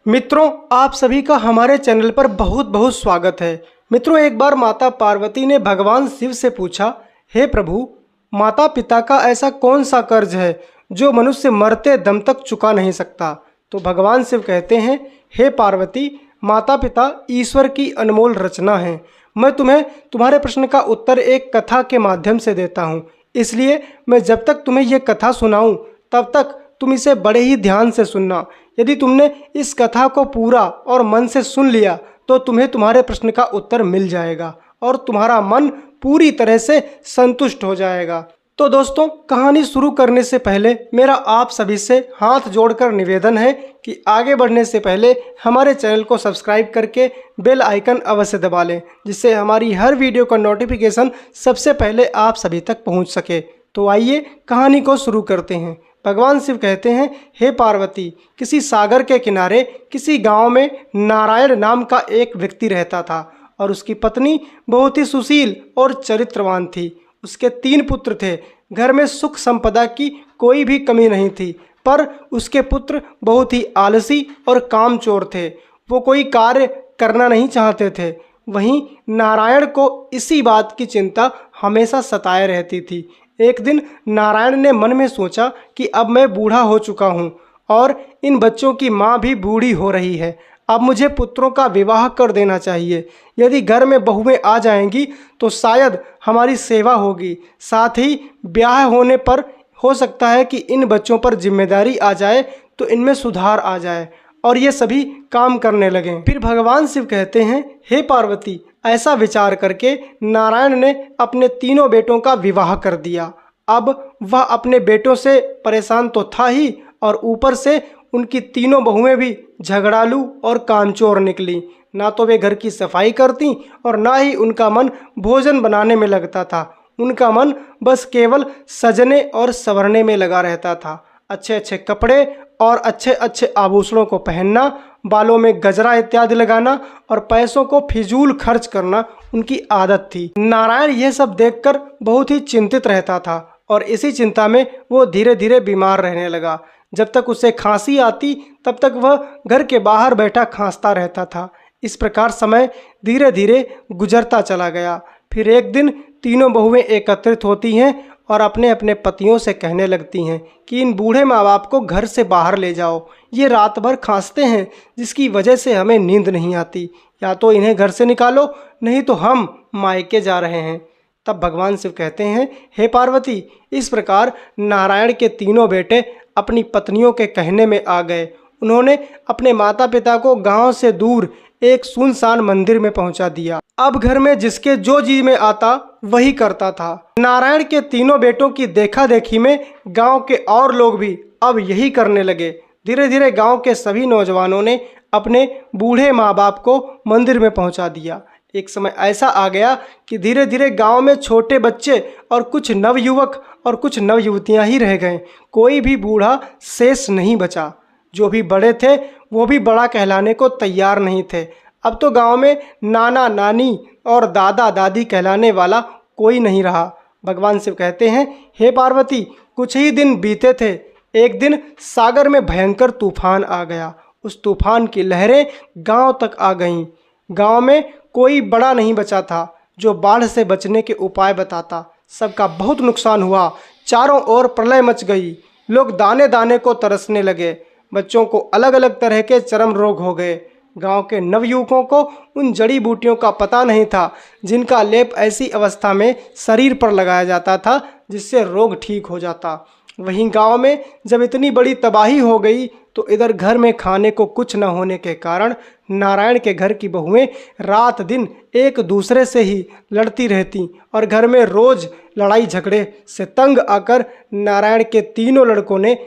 मित्रों, आप सभी का हमारे चैनल पर बहुत बहुत स्वागत है। मित्रों, एक बार माता पार्वती ने भगवान शिव से पूछा, हे प्रभु, माता पिता का ऐसा कौन सा कर्ज है जो मनुष्य मरते दम तक चुका नहीं सकता। तो भगवान शिव कहते हैं, हे पार्वती, माता पिता ईश्वर की अनमोल रचना है। मैं तुम्हें तुम्हारे प्रश्न का उत्तर एक कथा के माध्यम से देता हूँ, इसलिए मैं जब तक तुम्हें यह कथा सुनाऊँ तब तक तुम इसे बड़े ही ध्यान से सुनना। यदि तुमने इस कथा को पूरा और मन से सुन लिया तो तुम्हें तुम्हारे प्रश्न का उत्तर मिल जाएगा और तुम्हारा मन पूरी तरह से संतुष्ट हो जाएगा। तो दोस्तों, कहानी शुरू करने से पहले मेरा आप सभी से हाथ जोड़कर निवेदन है कि आगे बढ़ने से पहले हमारे चैनल को सब्सक्राइब करके बेल आइकन अवश्य दबा लें, जिससे हमारी हर वीडियो का नोटिफिकेशन सबसे पहले आप सभी तक पहुंच सके। तो आइए कहानी को शुरू करते हैं। भगवान शिव कहते हैं, हे पार्वती, किसी सागर के किनारे किसी गांव में नारायण नाम का एक व्यक्ति रहता था और उसकी पत्नी बहुत ही सुशील और चरित्रवान थी। उसके 3 पुत्र थे। घर में सुख संपदा की कोई भी कमी नहीं थी, पर उसके पुत्र बहुत ही आलसी और कामचोर थे। वो कोई कार्य करना नहीं चाहते थे। वहीं नारायण को इसी बात की चिंता हमेशा सताए रहती थी। एक दिन नारायण ने मन में सोचा कि अब मैं बूढ़ा हो चुका हूँ और इन बच्चों की माँ भी बूढ़ी हो रही है। अब मुझे पुत्रों का विवाह कर देना चाहिए। यदि घर में बहुएं आ जाएंगी तो शायद हमारी सेवा होगी। साथ ही ब्याह होने पर हो सकता है कि इन बच्चों पर जिम्मेदारी आ जाए तो इनमें सुधार आ जाए और ये सभी काम करने लगें। फिर भगवान शिव कहते हैं, हे पार्वती, ऐसा विचार करके नारायण ने अपने 3 बेटों का विवाह कर दिया। अब वह अपने बेटों से परेशान तो था ही और ऊपर से उनकी 3 बहुएं भी झगड़ालू और कामचोर निकली। ना तो वे घर की सफाई करती और ना ही उनका मन भोजन बनाने में लगता था। उनका मन बस केवल सजने और संवरने में लगा रहता था। अच्छे अच्छे कपड़े और अच्छे अच्छे आभूषणों को पहनना, बालों में गजरा इत्यादि लगाना और पैसों को फिजूल खर्च करना उनकी आदत थी। नारायण यह सब देखकर बहुत ही चिंतित रहता था और इसी चिंता में वो धीरे धीरे बीमार रहने लगा। जब तक उसे खांसी आती तब तक वह घर के बाहर बैठा खांसता रहता था। इस प्रकार समय धीरे धीरे गुजरता चला गया। फिर एक दिन 3 बहुएं एकत्रित होती हैं और अपने अपने पतियों से कहने लगती हैं कि इन बूढ़े माँ बाप को घर से बाहर ले जाओ। ये रात भर खांसते हैं जिसकी वजह से हमें नींद नहीं आती। या तो इन्हें घर से निकालो, नहीं तो हम मायके जा रहे हैं। तब भगवान शिव कहते हैं, हे पार्वती, इस प्रकार नारायण के 3 बेटे अपनी पत्नियों के कहने में आ गए। उन्होंने अपने माता पिता को गांव से दूर एक सुनसान मंदिर में पहुंचा दिया। अब घर में जिसके जो जी में आता वही करता था। नारायण के 3 बेटों की देखा देखी में गांव के और लोग भी अब यही करने लगे। धीरे धीरे गांव के सभी नौजवानों ने अपने बूढ़े माँ बाप को मंदिर में पहुंचा दिया। एक समय ऐसा आ गया कि धीरे धीरे गांव में छोटे बच्चे और कुछ नवयुवक और कुछ नवयुवतियां ही रह गए। कोई भी बूढ़ा शेष नहीं बचा। जो भी बड़े थे वो भी बड़ा कहलाने को तैयार नहीं थे। अब तो गांव में नाना नानी और दादा दादी कहलाने वाला कोई नहीं रहा। भगवान शिव कहते हैं, हे पार्वती, कुछ ही दिन बीते थे। एक दिन सागर में भयंकर तूफान आ गया। उस तूफान की लहरें गांव तक आ गईं। गांव में कोई बड़ा नहीं बचा था जो बाढ़ से बचने के उपाय बताता। सबका बहुत नुकसान हुआ। चारों ओर प्रलय मच गई। लोग दाने दाने को तरसने लगे। बच्चों को अलग अलग तरह के चर्म रोग हो गए। गांव के नवयुवकों को उन जड़ी बूटियों का पता नहीं था जिनका लेप ऐसी अवस्था में शरीर पर लगाया जाता था जिससे रोग ठीक हो जाता। वहीं गांव में जब इतनी बड़ी तबाही हो गई तो इधर घर में खाने को कुछ न होने के कारण नारायण के घर की बहुएं रात दिन एक दूसरे से ही लड़ती रहती और घर में रोज लड़ाई झगड़े से तंग आकर नारायण के 3 लड़कों ने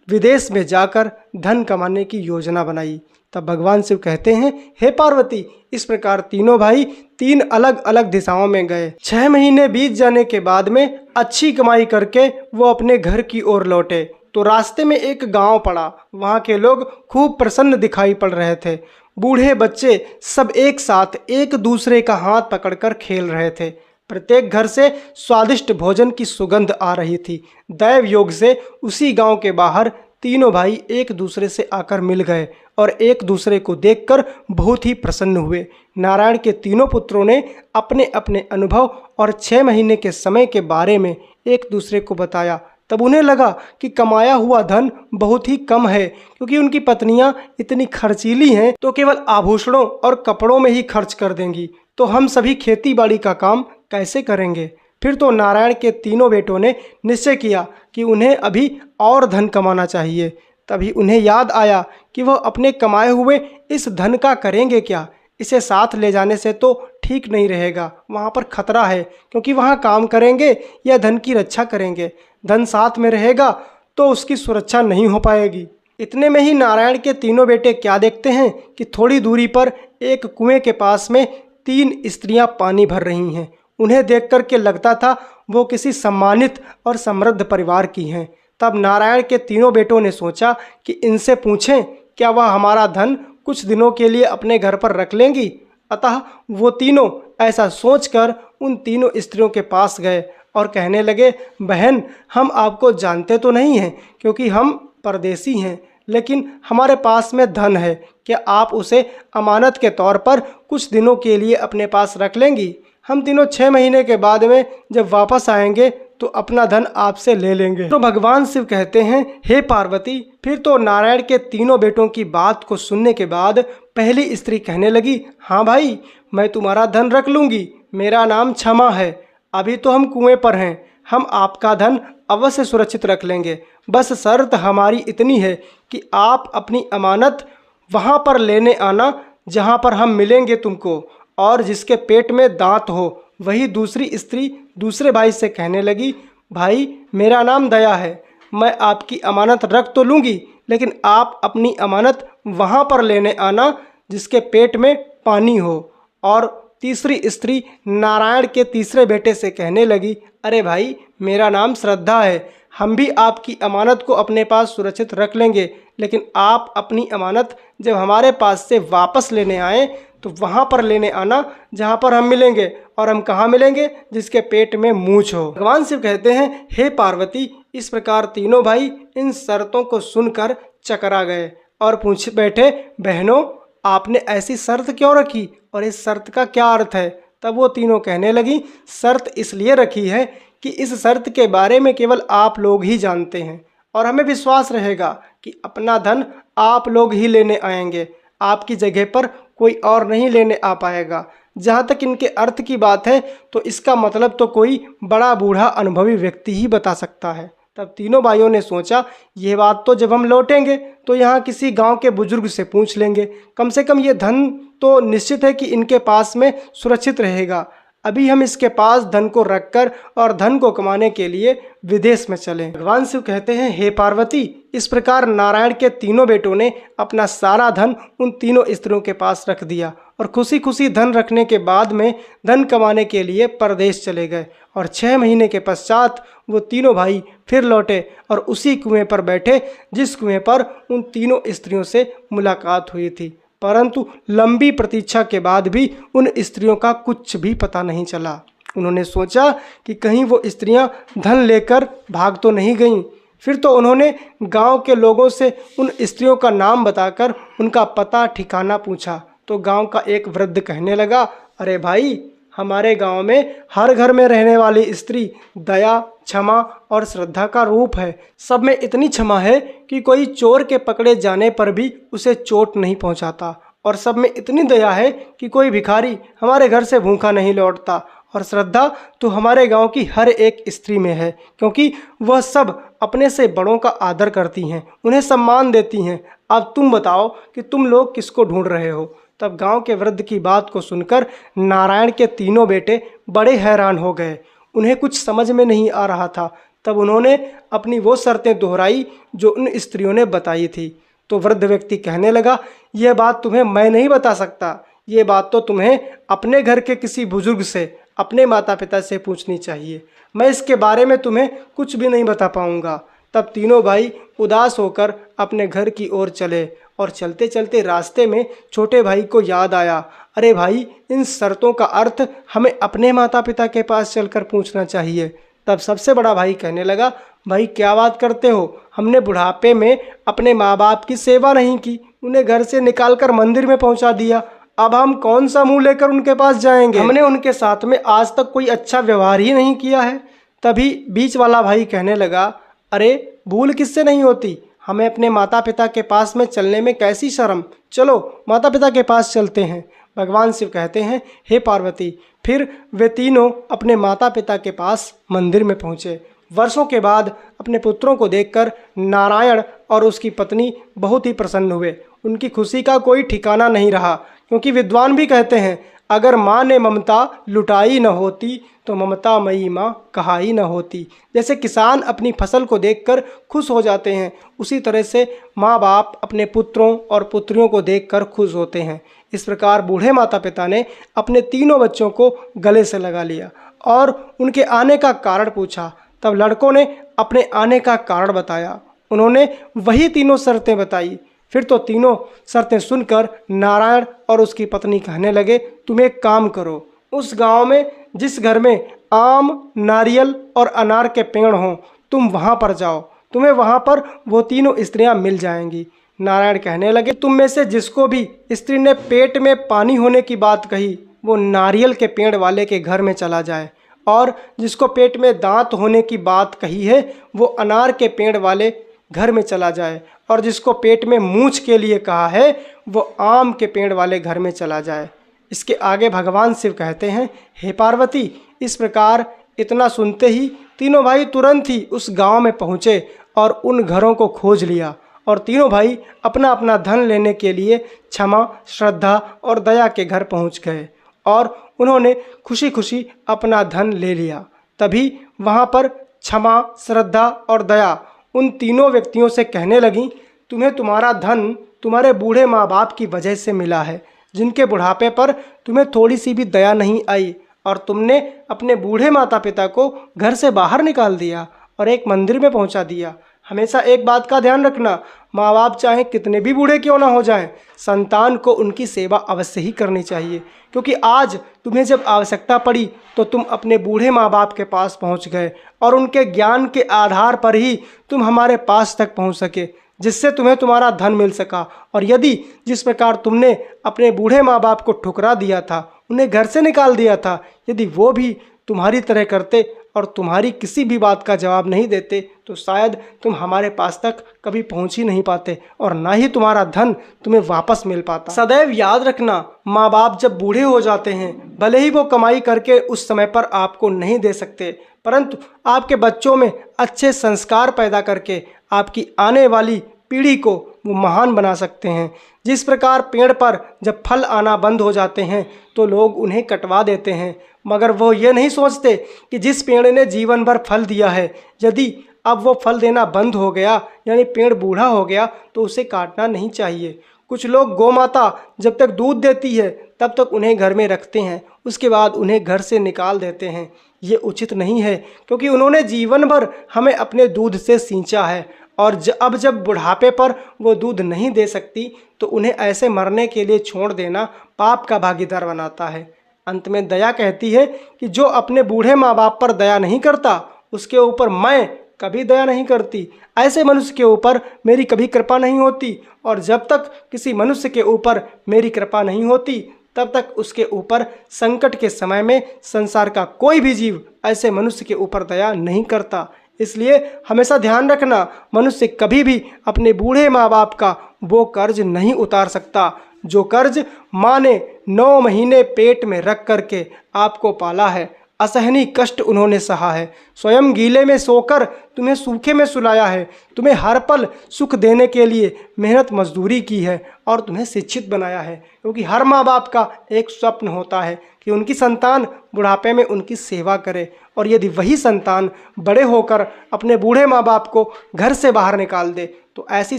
विदेश में जाकर धन कमाने की योजना बनाई। तब भगवान शिव कहते हैं, हे पार्वती, इस प्रकार 3 भाई 3 अलग अलग दिशाओं में गए। 6 महीने बीत जाने के बाद में अच्छी कमाई करके वो अपने घर की ओर लौटे तो रास्ते में एक गांव पड़ा। वहां के लोग खूब प्रसन्न दिखाई पड़ रहे थे। बूढ़े बच्चे सब एक साथ एक दूसरे का हाथ पकड़कर खेल रहे थे। प्रत्येक घर से स्वादिष्ट भोजन की सुगंध आ रही थी। दैव योग से उसी गांव के बाहर तीनों भाई एक दूसरे से आकर मिल गए और एक दूसरे को देखकर बहुत ही प्रसन्न हुए। नारायण के तीनों पुत्रों ने अपने अपने अनुभव और 6 महीने के समय के बारे में एक दूसरे को बताया। तब उन्हें लगा कि कमाया हुआ धन बहुत ही कम है, क्योंकि उनकी पत्नियां इतनी खर्चीली हैं तो केवल आभूषणों और कपड़ों में ही खर्च कर देंगी, तो हम सभी खेती बाड़ी का काम कैसे करेंगे। फिर तो नारायण के तीनों बेटों ने निश्चय किया कि उन्हें अभी और धन कमाना चाहिए। तभी उन्हें याद आया कि वह अपने कमाए हुए इस धन का करेंगे क्या। इसे साथ ले जाने से तो ठीक नहीं रहेगा, वहाँ पर खतरा है, क्योंकि वहाँ काम करेंगे या धन की रक्षा करेंगे। धन साथ में रहेगा तो उसकी सुरक्षा नहीं हो पाएगी। इतने में ही नारायण के तीनों बेटे क्या देखते हैं कि थोड़ी दूरी पर एक कुएं के पास में 3 स्त्रियां पानी भर रही हैं। उन्हें देख कर के लगता था वो किसी सम्मानित और समृद्ध परिवार की हैं। तब नारायण के तीनों बेटों ने सोचा कि इनसे पूछें क्या वह हमारा धन कुछ दिनों के लिए अपने घर पर रख लेंगी। अतः वो तीनों ऐसा सोचकर उन तीनों स्त्रियों के पास गए और कहने लगे, बहन, हम आपको जानते तो नहीं हैं, क्योंकि हम परदेसी हैं, लेकिन हमारे पास में धन है। क्या आप उसे अमानत के तौर पर कुछ दिनों के लिए अपने पास रख लेंगी? हम तीनों 6 महीने के बाद में जब वापस आएंगे तो अपना धन आपसे ले लेंगे। तो भगवान शिव कहते हैं, हे पार्वती। फिर तो नारायण के तीनों बेटों की बात को सुनने के बाद पहली स्त्री कहने लगी, हाँ भाई, मैं तुम्हारा धन रख लूँगी। मेरा नाम क्षमा है। अभी तो हम कुएं पर हैं, हम आपका धन अवश्य सुरक्षित रख लेंगे। बस शर्त हमारी इतनी है कि आप अपनी अमानत वहाँ पर लेने आना जहाँ पर हम मिलेंगे तुमको, और जिसके पेट में दांत हो। वही दूसरी स्त्री दूसरे भाई से कहने लगी, भाई, मेरा नाम दया है। मैं आपकी अमानत रख तो लूँगी, लेकिन आप अपनी अमानत वहाँ पर लेने आना जिसके पेट में पानी हो। और तीसरी स्त्री नारायण के तीसरे बेटे से कहने लगी, अरे भाई, मेरा नाम श्रद्धा है। हम भी आपकी अमानत को अपने पास सुरक्षित रख लेंगे, लेकिन आप अपनी अमानत जब हमारे पास से वापस लेने आएँ तो वहाँ पर लेने आना जहाँ पर हम मिलेंगे। और हम कहाँ मिलेंगे? जिसके पेट में मूंछ हो। भगवान शिव कहते हैं, हे पार्वती। इस प्रकार तीनों भाई इन शर्तों को सुनकर चकरा गए और पूछ बैठे, बहनों, आपने ऐसी शर्त क्यों रखी और इस शर्त का क्या अर्थ है? तब वो तीनों कहने लगी, शर्त इसलिए रखी है कि इस शर्त के बारे में केवल आप लोग ही जानते हैं, और हमें विश्वास रहेगा कि अपना धन आप लोग ही लेने आएंगे। आपकी जगह पर कोई और नहीं लेने आ पाएगा। जहाँ तक इनके अर्थ की बात है तो इसका मतलब तो कोई बड़ा बूढ़ा अनुभवी व्यक्ति ही बता सकता है। तब तीनों भाइयों ने सोचा, यह बात तो जब हम लौटेंगे तो यहाँ किसी गांव के बुजुर्ग से पूछ लेंगे। कम से कम ये धन तो निश्चित है कि इनके पास में सुरक्षित रहेगा। अभी हम इसके पास धन को रखकर और धन को कमाने के लिए विदेश में चलें। भगवान शिव कहते हैं, हे पार्वती। इस प्रकार नारायण के तीनों बेटों ने अपना सारा धन उन तीनों स्त्रियों के पास रख दिया और खुशी खुशी धन रखने के बाद में धन कमाने के लिए परदेश चले गए। और 6 महीने के पश्चात वो तीनों भाई फिर लौटे और उसी कुएं पर बैठे जिस कुएं पर उन तीनों स्त्रियों से मुलाकात हुई थी। परंतु लंबी प्रतीक्षा के बाद भी उन स्त्रियों का कुछ भी पता नहीं चला। उन्होंने सोचा कि कहीं वो स्त्रियां धन लेकर भाग तो नहीं गईं। फिर तो उन्होंने गांव के लोगों से उन स्त्रियों का नाम बताकर उनका पता ठिकाना पूछा। तो गांव का एक वृद्ध कहने लगा, अरे भाई, हमारे गांव में हर घर में रहने वाली स्त्री दया, क्षमा और श्रद्धा का रूप है। सब में इतनी क्षमा है कि कोई चोर के पकड़े जाने पर भी उसे चोट नहीं पहुंचाता। और सब में इतनी दया है कि कोई भिखारी हमारे घर से भूखा नहीं लौटता। और श्रद्धा तो हमारे गांव की हर एक स्त्री में है, क्योंकि वह सब अपने से बड़ों का आदर करती हैं, उन्हें सम्मान देती हैं। अब तुम बताओ कि तुम लोग किसको ढूंढ रहे हो? तब गांव के वृद्ध की बात को सुनकर नारायण के तीनों बेटे बड़े हैरान हो गए। उन्हें कुछ समझ में नहीं आ रहा था। तब उन्होंने अपनी वो शर्तें दोहराई जो उन स्त्रियों ने बताई थी। तो वृद्ध व्यक्ति कहने लगा, यह बात तुम्हें मैं नहीं बता सकता। ये बात तो तुम्हें अपने घर के किसी बुजुर्ग से, अपने माता पिता से पूछनी चाहिए। मैं इसके बारे में तुम्हें कुछ भी नहीं बता पाऊँगा। तब तीनों भाई उदास होकर अपने घर की ओर चले और चलते चलते रास्ते में छोटे भाई को याद आया, अरे भाई, इन शर्तों का अर्थ हमें अपने माता पिता के पास चलकर पूछना चाहिए। तब सबसे बड़ा भाई कहने लगा, भाई क्या बात करते हो? हमने बुढ़ापे में अपने माँ बाप की सेवा नहीं की, उन्हें घर से निकालकर मंदिर में पहुंचा दिया। अब हम कौन सा मुंह लेकर उनके पास जाएंगे? हमने उनके साथ में आज तक कोई अच्छा व्यवहार ही नहीं किया है। तभी बीच वाला भाई कहने लगा, अरे भूल किससे नहीं होती, हमें अपने माता पिता के पास में चलने में कैसी शर्म, चलो माता पिता के पास चलते हैं। भगवान शिव कहते हैं, हे पार्वती। फिर वे तीनों अपने माता पिता के पास मंदिर में पहुँचे। वर्षों के बाद अपने पुत्रों को देखकर नारायण और उसकी पत्नी बहुत ही प्रसन्न हुए। उनकी खुशी का कोई ठिकाना नहीं रहा, क्योंकि विद्वान भी कहते हैं, अगर माँ ने ममता लुटाई न होती तो ममता मई माँ कहाई न होती। जैसे किसान अपनी फसल को देखकर खुश हो जाते हैं, उसी तरह से माँ बाप अपने पुत्रों और पुत्रियों को देखकर खुश होते हैं। इस प्रकार बूढ़े माता पिता ने अपने तीनों बच्चों को गले से लगा लिया और उनके आने का कारण पूछा। तब लड़कों ने अपने आने का कारण बताया। उन्होंने वही तीनों शर्तें बताई। फिर तो तीनों शर्तें सुनकर नारायण और उसकी पत्नी कहने लगे, तुम एक काम करो, उस गांव में जिस घर में आम, नारियल और अनार के पेड़ हों, तुम वहां पर जाओ, तुम्हें वहां पर वो तीनों स्त्रियां मिल जाएंगी। नारायण कहने लगे, तुम में से जिसको भी स्त्री ने पेट में पानी होने की बात कही, वो नारियल के पेड़ वाले के घर में चला जाए, और जिसको पेट में दांत होने की बात कही है, वो अनार के पेड़ वाले घर में चला जाए, और जिसको पेट में मूंछ के लिए कहा है, वो आम के पेड़ वाले घर में चला जाए। इसके आगे भगवान शिव कहते हैं, हे पार्वती। इस प्रकार इतना सुनते ही तीनों भाई तुरंत ही उस गांव में पहुँचे और उन घरों को खोज लिया, और तीनों भाई अपना अपना धन लेने के लिए क्षमा, श्रद्धा और दया के घर पहुँच गए, और उन्होंने खुशी खुशी अपना धन ले लिया। तभी वहाँ पर क्षमा, श्रद्धा और दया उन तीनों व्यक्तियों से कहने लगी, तुम्हें तुम्हारा धन तुम्हारे बूढ़े माँ बाप की वजह से मिला है, जिनके बुढ़ापे पर तुम्हें थोड़ी सी भी दया नहीं आई, और तुमने अपने बूढ़े माता पिता को घर से बाहर निकाल दिया और एक मंदिर में पहुंचा दिया। हमेशा एक बात का ध्यान रखना, माँ बाप चाहे कितने भी बूढ़े क्यों ना हो जाएं, संतान को उनकी सेवा अवश्य ही करनी चाहिए, क्योंकि आज तुम्हें जब आवश्यकता पड़ी तो तुम अपने बूढ़े माँ बाप के पास पहुँच गए, और उनके ज्ञान के आधार पर ही तुम हमारे पास तक पहुँच सके, जिससे तुम्हें तुम्हारा धन मिल सका। और यदि जिस प्रकार तुमने अपने बूढ़े माँ बाप को ठुकरा दिया था, उन्हें घर से निकाल दिया था, यदि वो भी तुम्हारी तरह करते और तुम्हारी किसी भी बात का जवाब नहीं देते, तो शायद तुम हमारे पास तक कभी पहुंच ही नहीं पाते, और ना ही तुम्हारा धन तुम्हें वापस मिल पाता। सदैव याद रखना, माँ बाप जब बूढ़े हो जाते हैं, भले ही वो कमाई करके उस समय पर आपको नहीं दे सकते, परंतु आपके बच्चों में अच्छे संस्कार पैदा करके आपकी आने वाली पीढ़ी को वो महान बना सकते हैं। जिस प्रकार पेड़ पर जब फल आना बंद हो जाते हैं तो लोग उन्हें कटवा देते हैं, मगर वो ये नहीं सोचते कि जिस पेड़ ने जीवन भर फल दिया है, यदि अब वो फल देना बंद हो गया, यानी पेड़ बूढ़ा हो गया, तो उसे काटना नहीं चाहिए। कुछ लोग गौ माता जब तक दूध देती है तब तक उन्हें घर में रखते हैं, उसके बाद उन्हें घर से निकाल देते हैं। ये उचित नहीं है, क्योंकि उन्होंने जीवन भर हमें अपने दूध से सींचा है, और अब जब बुढ़ापे पर वो दूध नहीं दे सकती तो उन्हें ऐसे मरने के लिए छोड़ देना पाप का भागीदार बनाता है। अंत में दया कहती है कि जो अपने बूढ़े माँ बाप पर दया नहीं करता, उसके ऊपर मैं कभी दया नहीं करती। ऐसे मनुष्य के ऊपर मेरी कभी कृपा नहीं होती, और जब तक किसी मनुष्य के ऊपर मेरी कृपा नहीं होती, तब तक उसके ऊपर संकट के समय में संसार का कोई भी जीव ऐसे मनुष्य के ऊपर दया नहीं करता। इसलिए हमेशा ध्यान रखना, मनुष्य कभी भी अपने बूढ़े माँ बाप का वो कर्ज नहीं उतार सकता, जो कर्ज माँ ने 9 महीने पेट में रख करके आपको पाला है। असहनीय कष्ट उन्होंने सहा है, स्वयं गीले में सोकर तुम्हें सूखे में सुलाया है, तुम्हें हर पल सुख देने के लिए मेहनत मजदूरी की है, और तुम्हें शिक्षित बनाया है। क्योंकि हर माँ बाप का एक स्वप्न होता है कि उनकी संतान बुढ़ापे में उनकी सेवा करे, और यदि वही संतान बड़े होकर अपने बूढ़े माँ बाप को घर से बाहर निकाल दे, तो ऐसी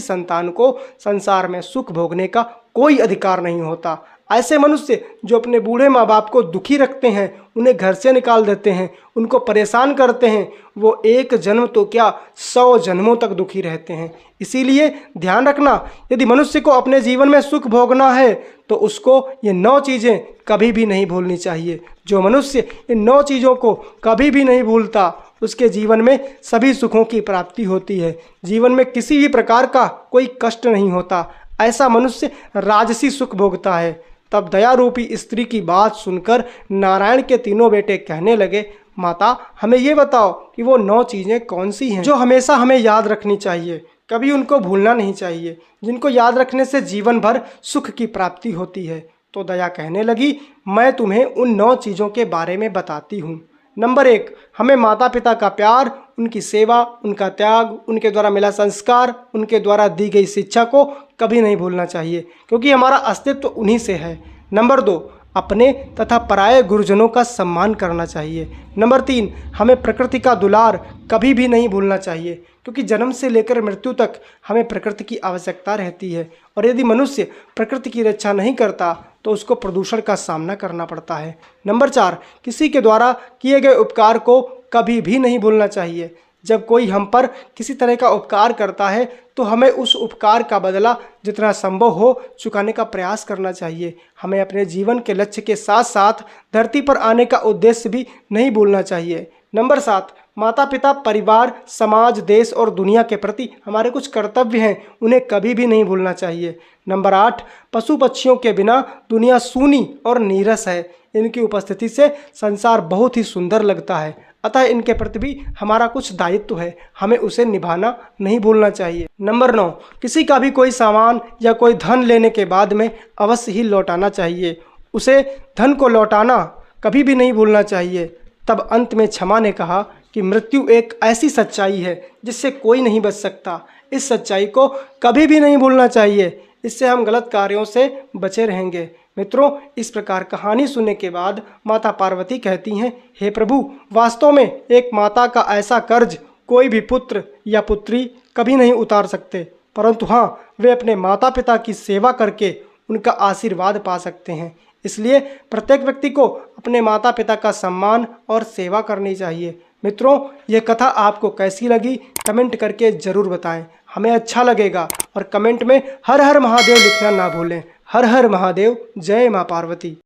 संतान को संसार में सुख भोगने का कोई अधिकार नहीं होता। ऐसे मनुष्य जो अपने बूढ़े माँ बाप को दुखी रखते हैं, उन्हें घर से निकाल देते हैं, उनको परेशान करते हैं, वो एक जन्म तो क्या 100 जन्मों तक दुखी रहते हैं। इसीलिए ध्यान रखना, यदि मनुष्य को अपने जीवन में सुख भोगना है तो उसको ये 9 चीज़ें कभी भी नहीं भूलनी चाहिए। जो मनुष्य इन 9 चीज़ों को कभी भी नहीं भूलता, उसके जीवन में सभी सुखों की प्राप्ति होती है, जीवन में किसी भी प्रकार का कोई कष्ट नहीं होता। ऐसा मनुष्य राजसी सुख भोगता है। तब दया रूपी स्त्री की बात सुनकर नारायण के तीनों बेटे कहने लगे, माता हमें ये बताओ कि वो 9 चीज़ें कौन सी हैं जो हमेशा हमें याद रखनी चाहिए, कभी उनको भूलना नहीं चाहिए, जिनको याद रखने से जीवन भर सुख की प्राप्ति होती है। तो दया कहने लगी, मैं तुम्हें उन 9 चीज़ों के बारे में बताती हूँ। नंबर 1, हमें माता पिता का प्यार, उनकी सेवा, उनका त्याग, उनके द्वारा मिला संस्कार, उनके द्वारा दी गई शिक्षा को कभी नहीं भूलना चाहिए, क्योंकि हमारा अस्तित्व उन्हीं से है। नंबर 2, अपने तथा पराये गुरुजनों का सम्मान करना चाहिए। नंबर 3, हमें प्रकृति का दुलार कभी भी नहीं भूलना चाहिए, क्योंकि जन्म से लेकर मृत्यु तक हमें प्रकृति की आवश्यकता रहती है, और यदि मनुष्य प्रकृति की रक्षा नहीं करता तो उसको प्रदूषण का सामना करना पड़ता है। नंबर 4, किसी के द्वारा किए गए उपकार को कभी भी नहीं भूलना चाहिए। जब कोई हम पर किसी तरह का उपकार करता है तो हमें उस उपकार का बदला जितना संभव हो चुकाने का प्रयास करना चाहिए। हमें अपने जीवन के लक्ष्य के साथ साथ धरती पर आने का उद्देश्य भी नहीं भूलना चाहिए। नंबर 7, माता पिता, परिवार, समाज, देश और दुनिया के प्रति हमारे कुछ कर्तव्य हैं, उन्हें कभी भी नहीं भूलना चाहिए। नंबर 8, पशु पक्षियों के बिना दुनिया सूनी और नीरस है, इनकी उपस्थिति से संसार बहुत ही सुंदर लगता है, अतः इनके प्रति भी हमारा कुछ दायित्व है, हमें उसे निभाना नहीं भूलना चाहिए। नंबर 9, किसी का भी कोई सामान या कोई धन लेने के बाद में अवश्य ही लौटाना चाहिए, उसे धन को लौटाना कभी भी नहीं भूलना चाहिए। तब अंत में क्षमा ने कहा कि मृत्यु एक ऐसी सच्चाई है जिससे कोई नहीं बच सकता, इस सच्चाई को कभी भी नहीं भूलना चाहिए, इससे हम गलत कार्यों से बचे रहेंगे। मित्रों, इस प्रकार कहानी सुनने के बाद माता पार्वती कहती हैं, हे प्रभु, वास्तव में एक माता का ऐसा कर्ज कोई भी पुत्र या पुत्री कभी नहीं उतार सकते, परंतु हाँ, वे अपने माता पिता की सेवा करके उनका आशीर्वाद पा सकते हैं। इसलिए प्रत्येक व्यक्ति को अपने माता पिता का सम्मान और सेवा करनी चाहिए। मित्रों, ये कथा आपको कैसी लगी कमेंट करके ज़रूर बताएं, हमें अच्छा लगेगा। और कमेंट में हर हर महादेव लिखना ना भूलें। हर हर महादेव, जय माँ पार्वती।